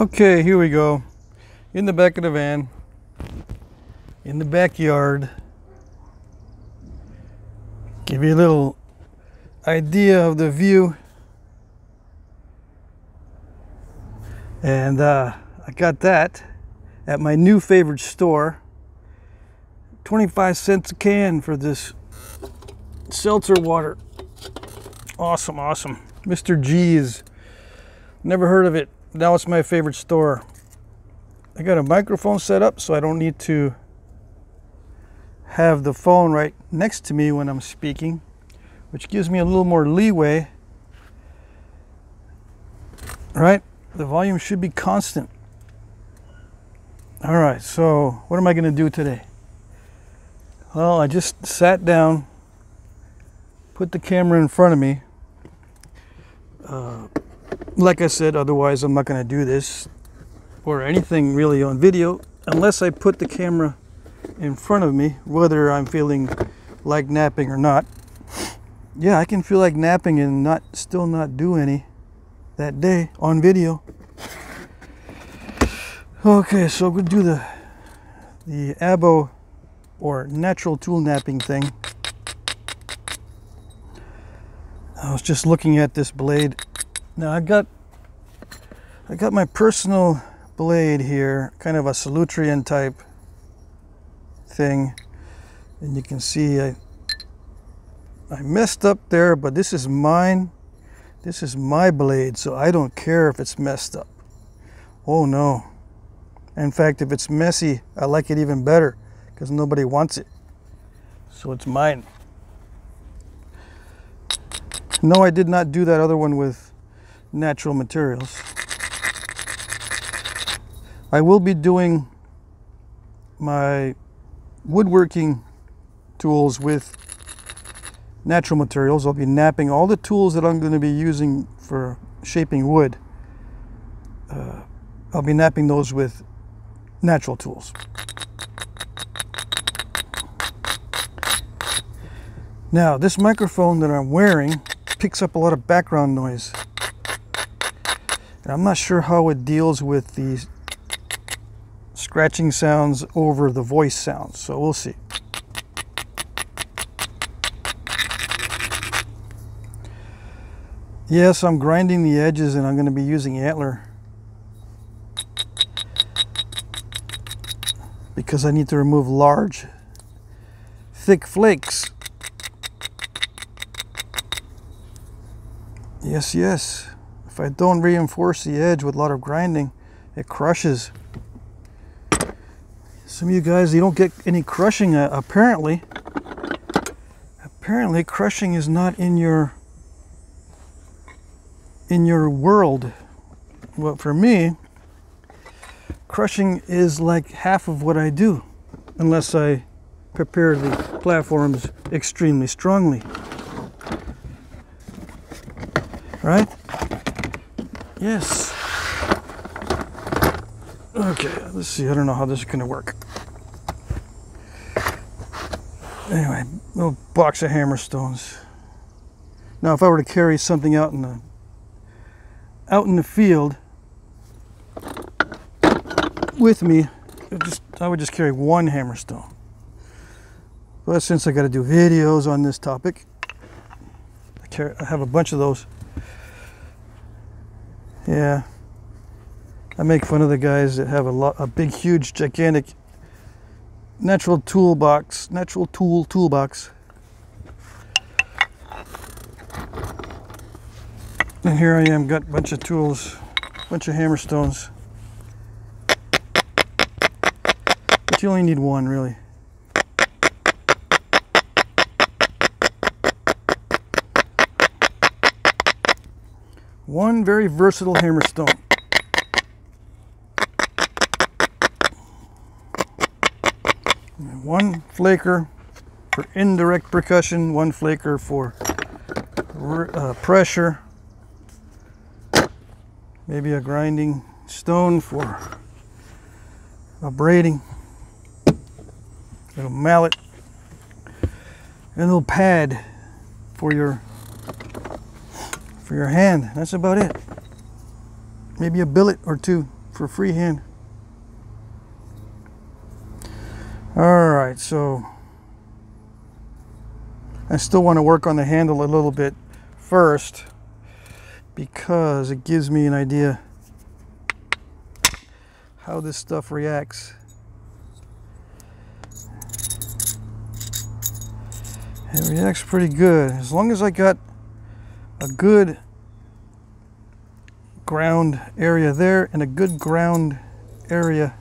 Okay, here we go. In the back of the van, in the backyard. Give you a little idea of the view. And I got that at my new favorite store. 25 cents a can for this seltzer water. Awesome, awesome. Mr. G's. Never heard of it. Now it's my favorite store. I got a microphone set up so I don't need to have the phone right next to me when I'm speaking, which gives me a little more leeway. Right? The volume should be constant. All right, so what am I going to do today? Well, I just sat down, put the camera in front of me. Like I said, otherwise I'm not going to do this or anything really on video unless I put the camera in front of me, whether I'm feeling like napping or not. Yeah, I can feel like napping and still not do any that day on video. Okay, so we'll do the abo or natural tool napping thing. I was just looking at this blade. Now I got my personal blade here, kind of a Salutrian type thing, and you can see I messed up there, but this is mine. This is my blade, so I don't care if it's messed up. Oh no. In fact, if it's messy, I like it even better because nobody wants it. So it's mine. No, I did not do that other one with natural materials. I will be doing my woodworking tools with natural materials. I'll be napping all the tools that I'm going to be using for shaping wood. I'll be napping those with natural tools. Now, this microphone that I'm wearing picks up a lot of background noise. And I'm not sure how it deals with these scratching sounds over the voice sounds, so we'll see. Yes, I'm grinding the edges and I'm going to be using antler because I need to remove large, thick flakes. Yes, yes. If I don't reinforce the edge with a lot of grinding, it crushes. Some of you guys, you don't get any crushing apparently. Apparently crushing is not in your world. Well, for me, crushing is like half of what I do, unless I prepare the platforms extremely strongly. Right? Yes. Okay, let's see. I don't know how this is going to work. Anyway, little box of hammer stones. Now, if I were to carry something out in the field with me, I would just carry one hammer stone. But since I got to do videos on this topic, I have a bunch of those. Yeah, I make fun of the guys that have a big, huge, gigantic natural tool toolbox. And here I am, got a bunch of tools, bunch of hammer stones. But you only need one, really. One very versatile hammer stone. One flaker for indirect percussion, one flaker for pressure. Maybe a grinding stone for a braiding. A little mallet. And a little pad for your hand. That's about it. Maybe a billet or two. for freehand. All right, so I still want to work on the handle a little bit first because it gives me an idea how this stuff reacts. It reacts pretty good as long as I got a good ground area there and a good ground area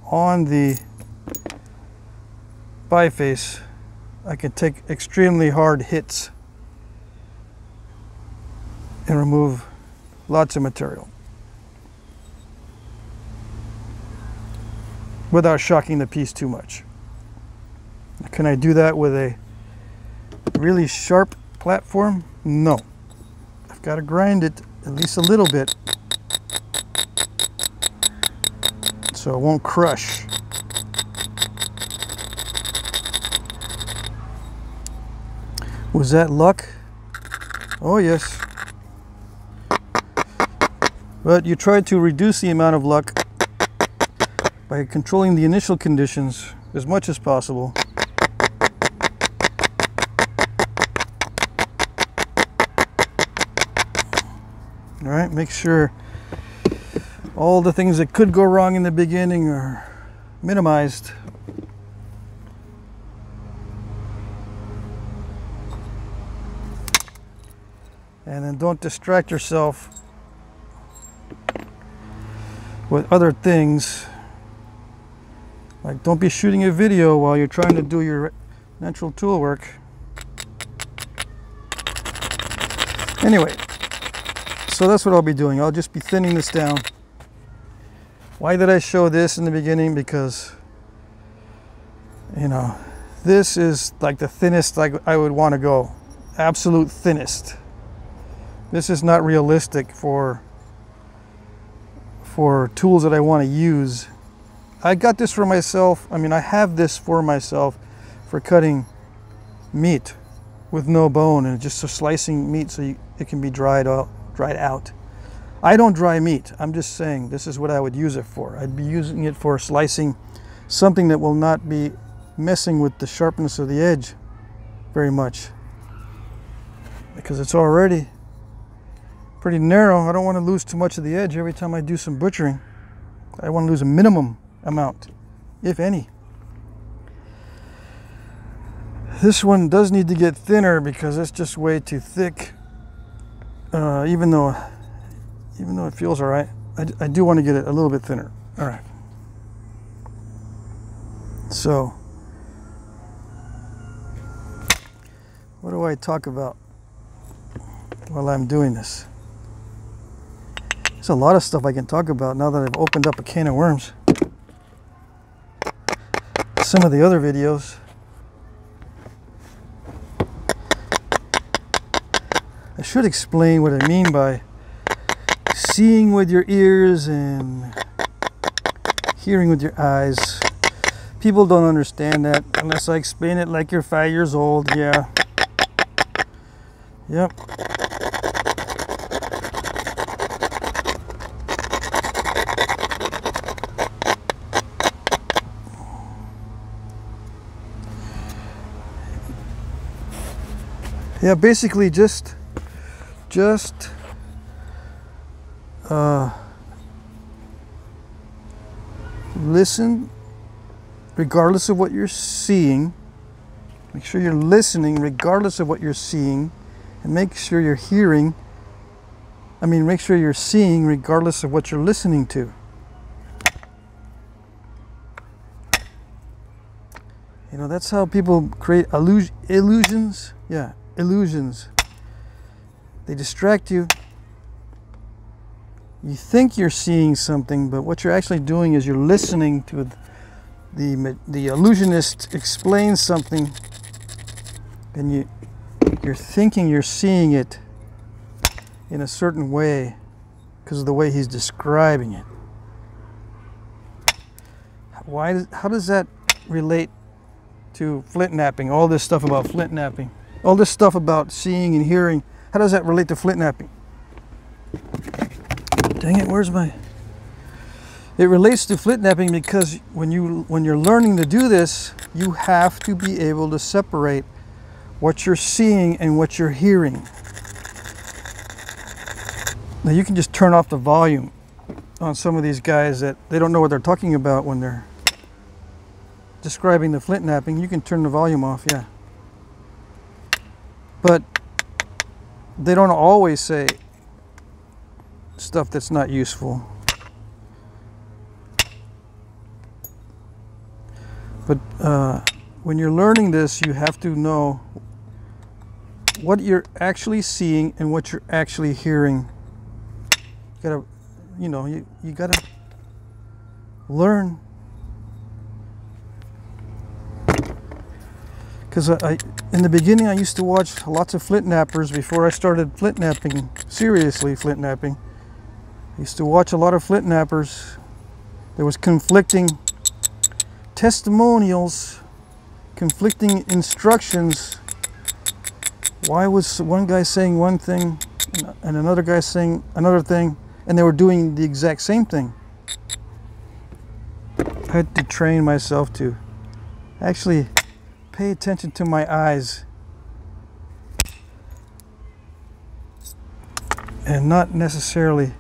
on the biface. I can take extremely hard hits and remove lots of material without shocking the piece too much. Can I do that with a really sharp platform? No. I've got to grind it at least a little bit so it won't crush. Was that luck? Oh yes. But you try to reduce the amount of luck by controlling the initial conditions as much as possible. All right, make sure all the things that could go wrong in the beginning are minimized. And then don't distract yourself with other things. Like, don't be shooting a video while you're trying to do your natural tool work. Anyway, so that's what I'll be doing. I'll just be thinning this down. Why did I show this in the beginning? Because, you know, this is like the thinnest I would want to go. Absolute thinnest. This is not realistic for tools that I want to use. I got this for myself. I mean, I have this for myself for cutting meat with no bone and just slicing meat so it can be dried out. I don't dry meat. I'm just saying this is what I would use it for. I'd be using it for slicing something that will not be messing with the sharpness of the edge very much, because it's already pretty narrow. I don't want to lose too much of the edge every time I do some butchering. I want to lose a minimum amount, if any. This one does need to get thinner because it's just way too thick. Even though it feels all right, I do want to get it a little bit thinner. All right. So, what do I talk about while I'm doing this? There's a lot of stuff I can talk about now that I've opened up a can of worms. Some of the other videos, I should explain what I mean by seeing with your ears and hearing with your eyes. People don't understand that unless I explain it like you're 5 years old. Yeah. Yep. Yeah, basically just listen regardless of what you're seeing. Make sure you're listening regardless of what you're seeing, and make sure you're hearing. Make sure you're seeing regardless of what you're listening to. You know, that's how people create illusions. Yeah, illusions. They distract you. You think you're seeing something, but what you're actually doing is you're listening to the illusionist explain something, and you're thinking you're seeing it in a certain way because of the way he's describing it. How does that relate to flint knapping? All this stuff about flint knapping, all this stuff about seeing and hearing, how does that relate to flint knapping? Dang it, where's my... It relates to Flintknapping because when you're learning to do this, you have to be able to separate what you're seeing and what you're hearing. Now you can just turn off the volume on some of these guys that they don't know what they're talking about when they're describing the Flintknapping. You can turn the volume off, yeah. But they don't always say stuff that's not useful. But when you're learning this, you have to know what you're actually seeing and what you're actually hearing. You gotta, you gotta learn. Because in the beginning, I used to watch lots of Flintknappers before I started Flintknapping, seriously Flintknapping. I used to watch a lot of Flintknappers. There was conflicting testimonials, conflicting instructions. Why was one guy saying one thing and another guy saying another thing, and they were doing the exact same thing? I had to train myself to actually pay attention to my eyes and not necessarily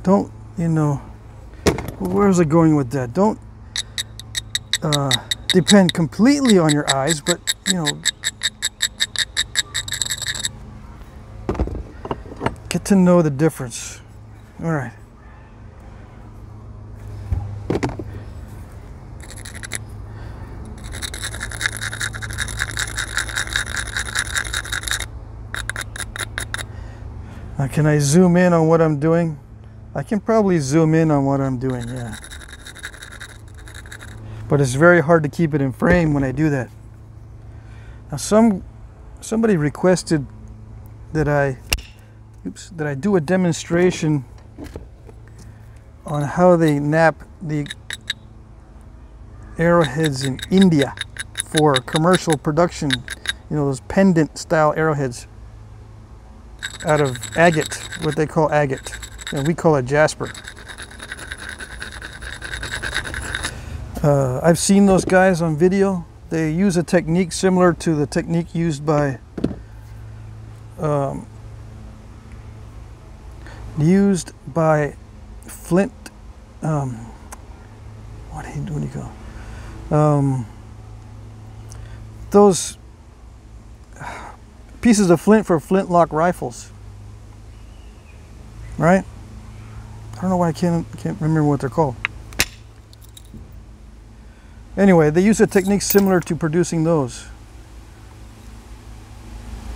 don't, where was I going with that? Don't depend completely on your eyes, but get to know the difference. All right. Now, can I zoom in on what I'm doing? I can probably zoom in on what I'm doing, yeah. But it's very hard to keep it in frame when I do that. Now, somebody requested that I do a demonstration on how they knap the arrowheads in India for commercial production. Those pendant style arrowheads out of agate, what they call agate, and we call it jasper. I've seen those guys on video. They use a technique similar to the technique used by Flint. What do you call? Those pieces of flint for flintlock rifles, right? I don't know why I can't remember what they're called. Anyway, they use a technique similar to producing those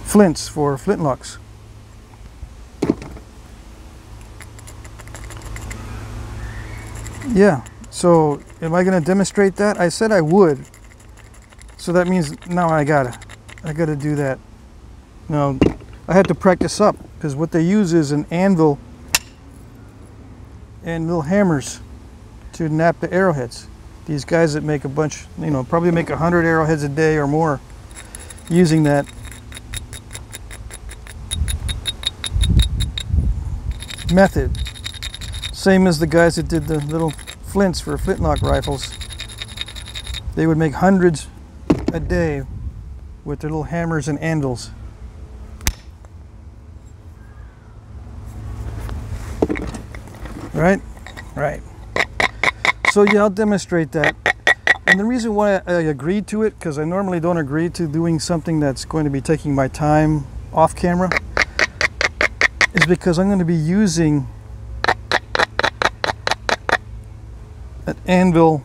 flints for flintlocks. Yeah, so am I going to demonstrate that? I said I would. So that means now I gotta do that. Now, I had to practice up because what they use is an anvil and little hammers to knap the arrowheads. These guys that make a bunch, probably make 100 arrowheads a day or more using that. Method. Same as the guys that did the little flints for flintlock rifles. They would make hundreds a day with their little hammers and anvils. Right? Right. So yeah, I'll demonstrate that. And the reason why I agreed to it, because I normally don't agree to doing something that's going to be taking my time off camera, is because I'm going to be using an anvil,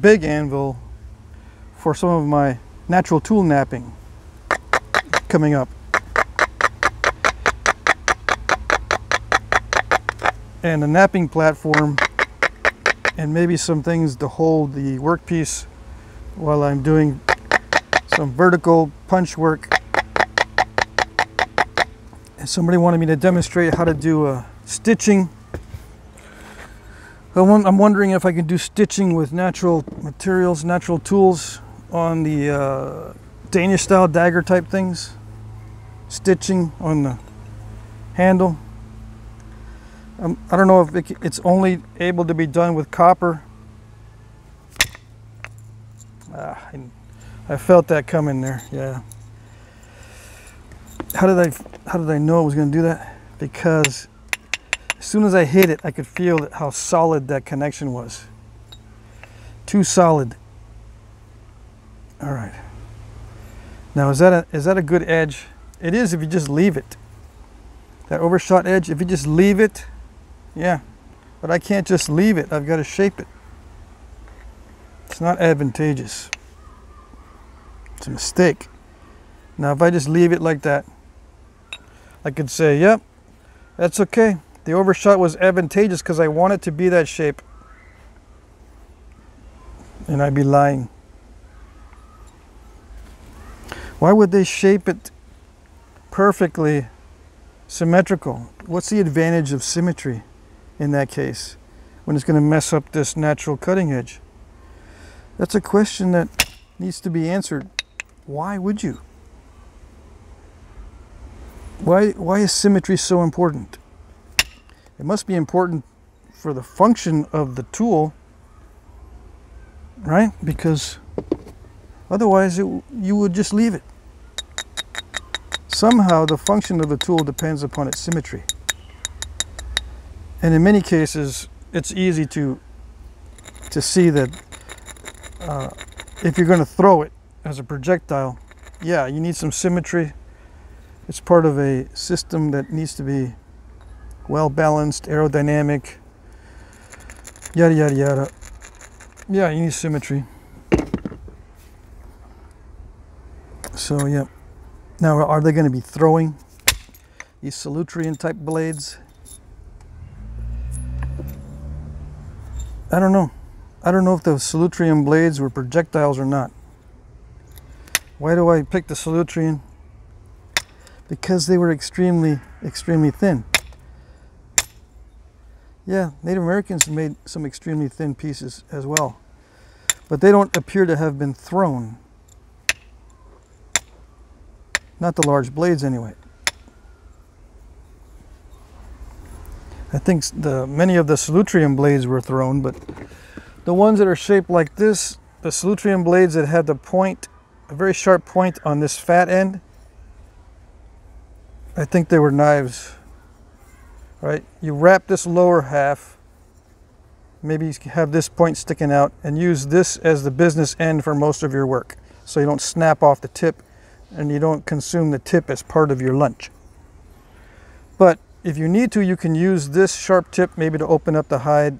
big anvil, for some of my natural tool knapping coming up. And a knapping platform, and maybe some things to hold the workpiece while I'm doing some vertical punch work. And somebody wanted me to demonstrate how to do stitching. I'm wondering if I can do stitching with natural materials, natural tools on the Danish style dagger type things, stitching on the handle. I don't know if it's only able to be done with copper. I felt that coming there. Yeah. How did I know it was going to do that? Because as soon as I hit it, I could feel how solid that connection was. Too solid. All right. Now is that a good edge? It is if you just leave it. That overshot edge, if you just leave it, yeah. But I can't just leave it. I've got to shape it. It's not advantageous. It's a mistake. Now if I just leave it like that, I could say, yep, that's okay. The overshot was advantageous because I want it to be that shape. And I'd be lying. Why would they shape it perfectly symmetrical? What's the advantage of symmetry in that case when it's going to mess up this natural cutting edge? That's a question that needs to be answered. Why would you? Why is symmetry so important? It must be important for the function of the tool, right? Because otherwise you would just leave it. Somehow the function of the tool depends upon its symmetry. And in many cases, it's easy to see that if you're going to throw it as a projectile, yeah, you need some symmetry. It's part of a system that needs to be well balanced, aerodynamic, yada yada yada. Yeah, you need symmetry. So yeah. Now are they going to be throwing these Salutrian type blades? I don't know. I don't know if the Salutrian blades were projectiles or not. Why do I pick the Salutrian? Because they were extremely thin. Yeah, Native Americans made some extremely thin pieces as well, but they don't appear to have been thrown. Not the large blades anyway. I think many of the Salutrian blades were thrown, but the ones that are shaped like this, the Salutrian blades that had the point, a very sharp point on this fat end, I think they were knives, right? You wrap this lower half, maybe you have this point sticking out, and use this as the business end for most of your work, so you don't snap off the tip and you don't consume the tip as part of your lunch. But if you need to, you can use this sharp tip maybe to open up the hide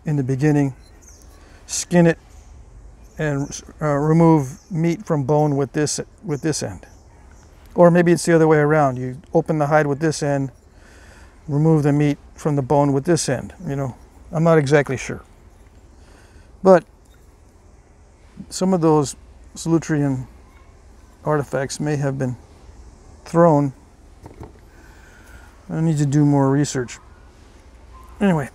in the beginning, skin it, and remove meat from bone with this end. Or maybe it's the other way around. You open the hide with this end, remove the meat from the bone with this end. You know, I'm not exactly sure. But some of those Salutrian artifacts may have been thrown. I need to do more research. Anyway,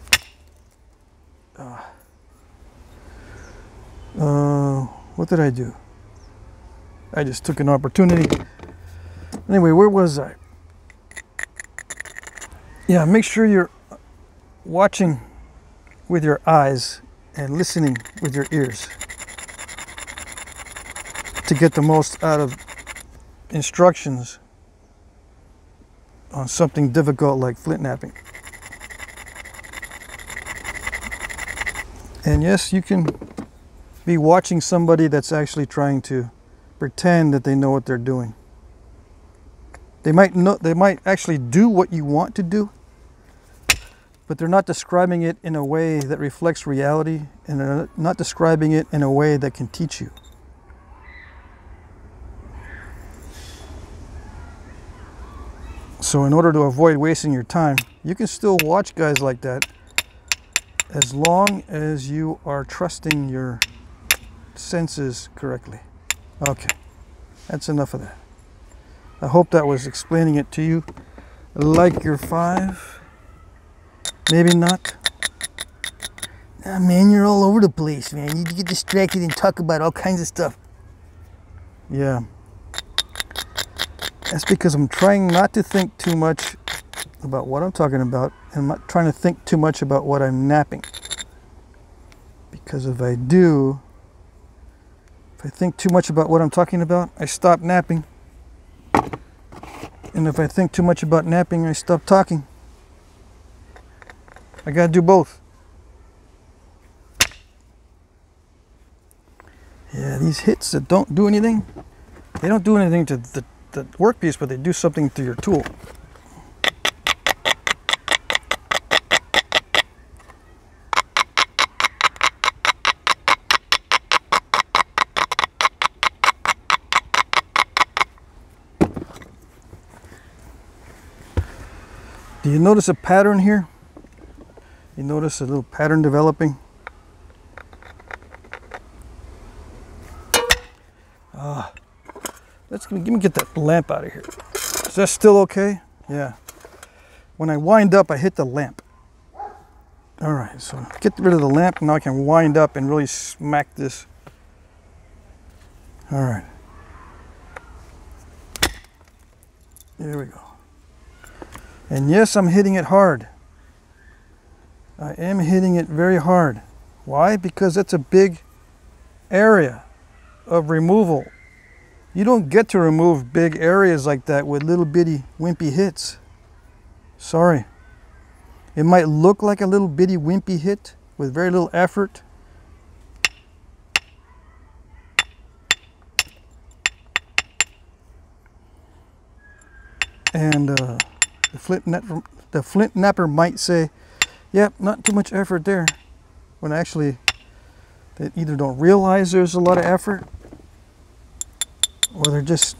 what did I do? I just took an opportunity. Anyway, where was I? Yeah, make sure you're watching with your eyes and listening with your ears to get the most out of instructions on something difficult like flint knapping. And yes, you can be watching somebody that's actually trying to pretend that they know what they're doing. They might actually do what you want to do, but they're not describing it in a way that reflects reality, and they're not describing it in a way that can teach you. So in order to avoid wasting your time, you can still watch guys like that as long as you are trusting your senses correctly. Okay, that's enough of that. I hope that was explaining it to you like you're 5. Maybe not. Ah, man, you're all over the place, man. You get distracted and talk about all kinds of stuff. Yeah. That's because I'm trying not to think too much about what I'm talking about, and I'm not trying to think too much about what I'm napping. Because if I do, if I think too much about what I'm talking about, I stop napping. And if I think too much about napping, I stop talking. I gotta do both. Yeah, these hits that don't do anything, they don't do anything to the workpiece, but they do something to your tool. Do you notice a pattern here? You notice a little pattern developing? Let me get that lamp out of here. Is that still okay? Yeah. When I wind up, I hit the lamp. All right, so get rid of the lamp. Now I can wind up and really smack this. All right. There we go. And yes, I'm hitting it hard. I am hitting it very hard. Why? Because that's a big area of removal. You don't get to remove big areas like that with little bitty wimpy hits. Sorry. It might look like a little bitty wimpy hit with very little effort. And the Flintknapper might say, yep, not too much effort there. When actually, they either don't realize there's a lot of effort, or they're just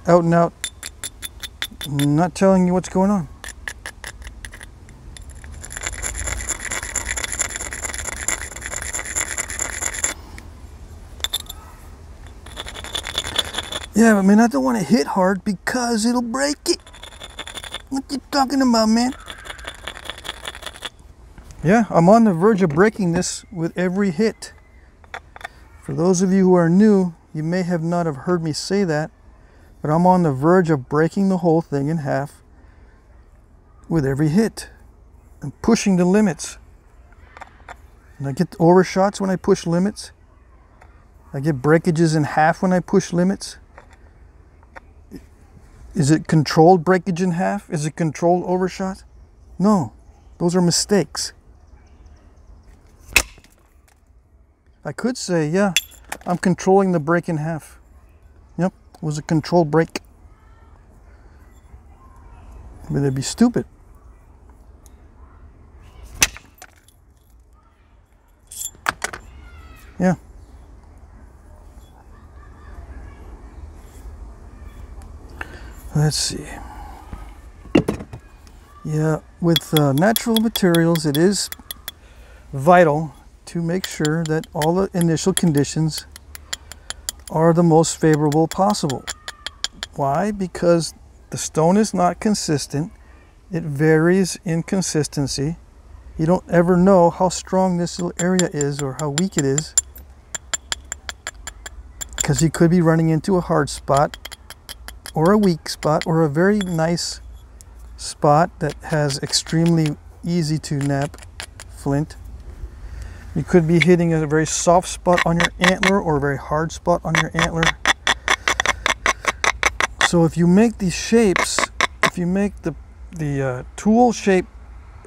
out and out not telling you what's going on. Yeah, I mean, I don't want to hit hard because it'll break it. What you talking about, man? Yeah, I'm on the verge of breaking this with every hit. For those of you who are new, you may have not have heard me say that, but I'm on the verge of breaking the whole thing in half with every hit. I'm pushing the limits. And I get overshots when I push limits. I get breakages in half when I push limits. Is it controlled breakage in half? Is it controlled overshot? No, those are mistakes. I could say, yeah, I'm controlling the break in half. Yep, it was a controlled break. But it'd be stupid. Yeah. Let's see. Yeah, with natural materials, it is vital to make sure that all the initial conditions are the most favorable possible. Why? Because the stone is not consistent. It varies in consistency. You don't ever know how strong this little area is or how weak it is, because you could be running into a hard spot or a weak spot or a very nice spot that has extremely easy to nap flint. You could be hitting a very soft spot on your antler or a very hard spot on your antler. So if you make these shapes, if you make the tool shape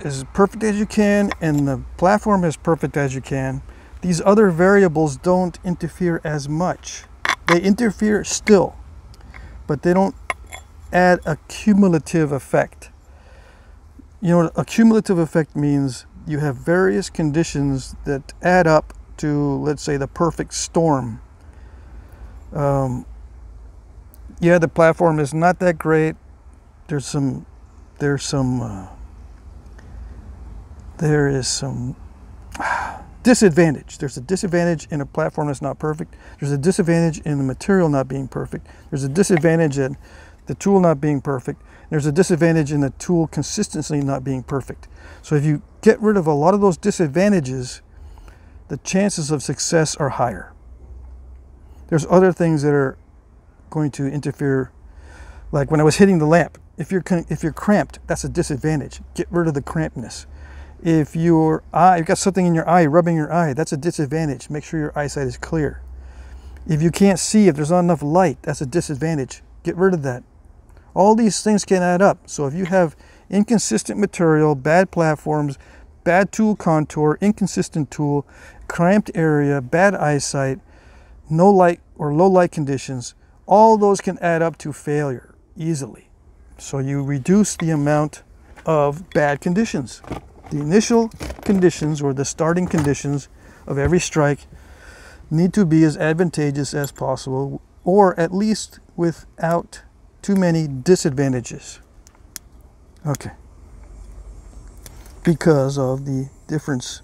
as perfect as you can and the platform as perfect as you can, these other variables don't interfere as much. They interfere still, but they don't add a cumulative effect. You know what a cumulative effect means? You have various conditions that add up to, let's say, the perfect storm. Yeah, the platform is not that great. There is some disadvantage. There's a disadvantage in a platform that's not perfect. There's a disadvantage in the material not being perfect. There's a disadvantage in the tool not being perfect. There's a disadvantage in the tool consistency not being perfect. So if you get rid of a lot of those disadvantages, the chances of success are higher. There's other things that are going to interfere. Like when I was hitting the lamp, if you're cramped, that's a disadvantage. Get rid of the crampedness. If you've got something in your eye, rubbing your eye, that's a disadvantage. Make sure your eyesight is clear. If you can't see, if there's not enough light, that's a disadvantage. Get rid of that. All these things can add up. So if you have inconsistent material, bad platforms, bad tool contour, inconsistent tool, cramped area, bad eyesight, no light or low light conditions, all those can add up to failure easily. So you reduce the amount of bad conditions. The initial conditions, or the starting conditions of every strike, need to be as advantageous as possible, or at least without too many disadvantages. Okay. Because of the differences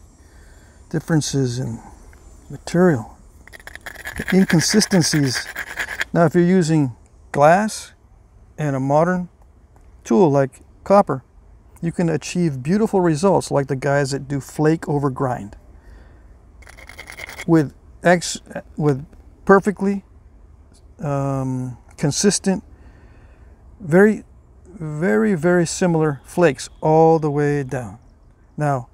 in material, the inconsistencies. Now, if you're using glass and a modern tool like copper, you can achieve beautiful results like the guys that do flake over grind with perfectly consistent, very, very, very similar flakes all the way down. Now,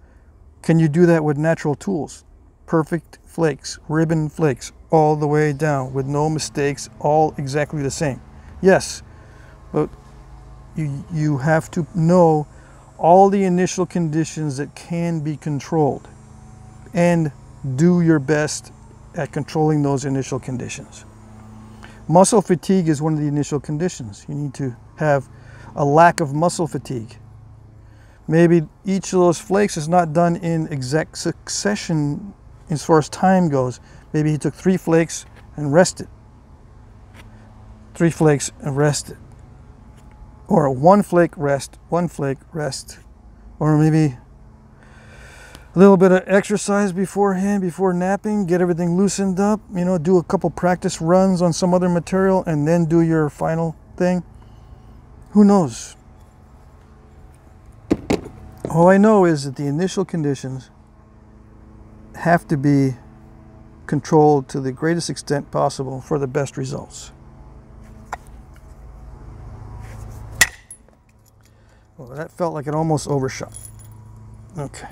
can you do that with natural tools? Perfect flakes, ribbon flakes, all the way down with no mistakes, all exactly the same. Yes, but you have to know all the initial conditions that can be controlled and do your best at controlling those initial conditions. Muscle fatigue is one of the initial conditions. You need to have a lack of muscle fatigue. Maybe each of those flakes is not done in exact succession as far as time goes. Maybe he took 3 flakes and rested. 3 flakes and rested. Or 1 flake rest, 1 flake rest. Or maybe a little bit of exercise beforehand, before napping, get everything loosened up, you know, do a couple practice runs on some other material and then do your final thing. Who knows? All I know is that the initial conditions have to be controlled to the greatest extent possible for the best results. Well, that felt like it almost overshot. Okay.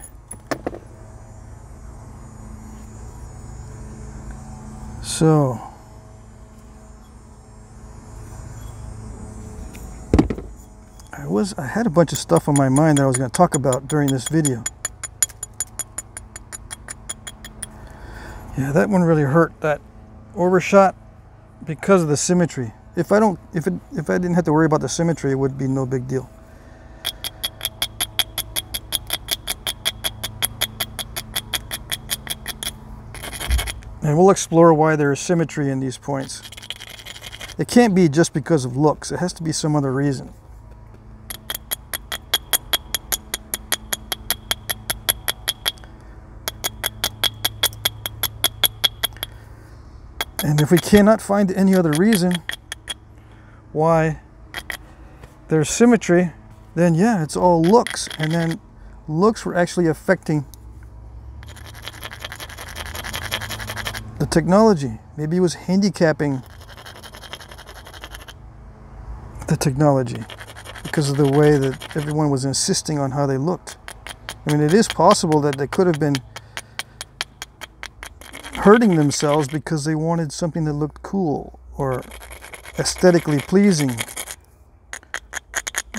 So, I had a bunch of stuff on my mind that I was going to talk about during this video. Yeah, that one really hurt, that overshot, because of the symmetry. If I didn't have to worry about the symmetry, it would be no big deal. And we'll explore why there is symmetry in these points. It can't be just because of looks. It has to be some other reason. And if we cannot find any other reason why there's symmetry, then yeah, it's all looks. And then looks were actually affecting the technology. Maybe it was handicapping the technology because of the way that everyone was insisting on how they looked. I mean, it is possible that they could have been hurting themselves because they wanted something that looked cool or aesthetically pleasing.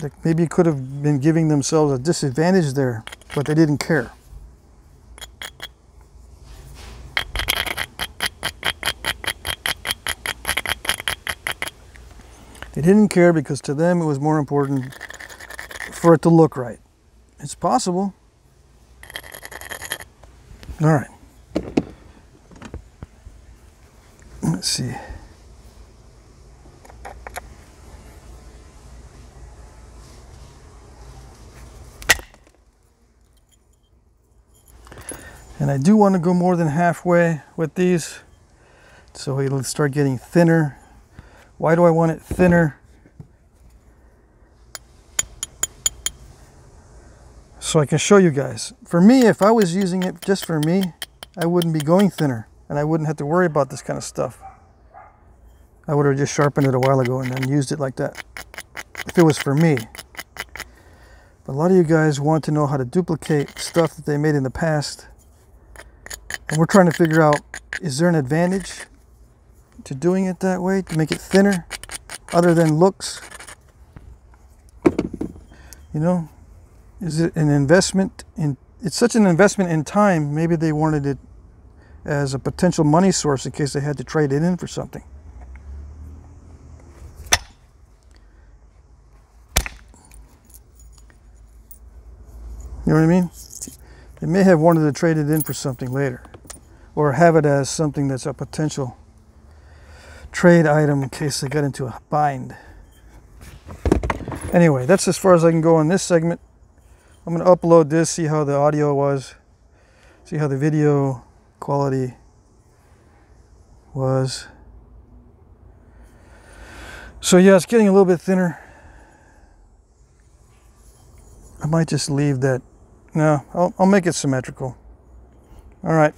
Like maybe could have been giving themselves a disadvantage there, but they didn't care. They didn't care because to them it was more important for it to look right. It's possible. All right. Let's see. And I do want to go more than halfway with these, so it'll start getting thinner. Why do I want it thinner? So I can show you guys. For me, if I was using it just for me, I wouldn't be going thinner and I wouldn't have to worry about this kind of stuff. I would have just sharpened it a while ago and then used it like that, if it was for me. But a lot of you guys want to know how to duplicate stuff that they made in the past. And we're trying to figure out, is there an advantage to doing it that way, to make it thinner, other than looks? You know, is it an investment in, it's such an investment in time, maybe they wanted it as a potential money source in case they had to trade it in for something. You know what I mean? They may have wanted to trade it in for something later, or have it as something that's a potential trade item in case they got into a bind. Anyway, that's as far as I can go on this segment. I'm going to upload this, see how the audio was, see how the video quality was. So yeah, it's getting a little bit thinner. I might just leave that. No, I'll make it symmetrical. All right.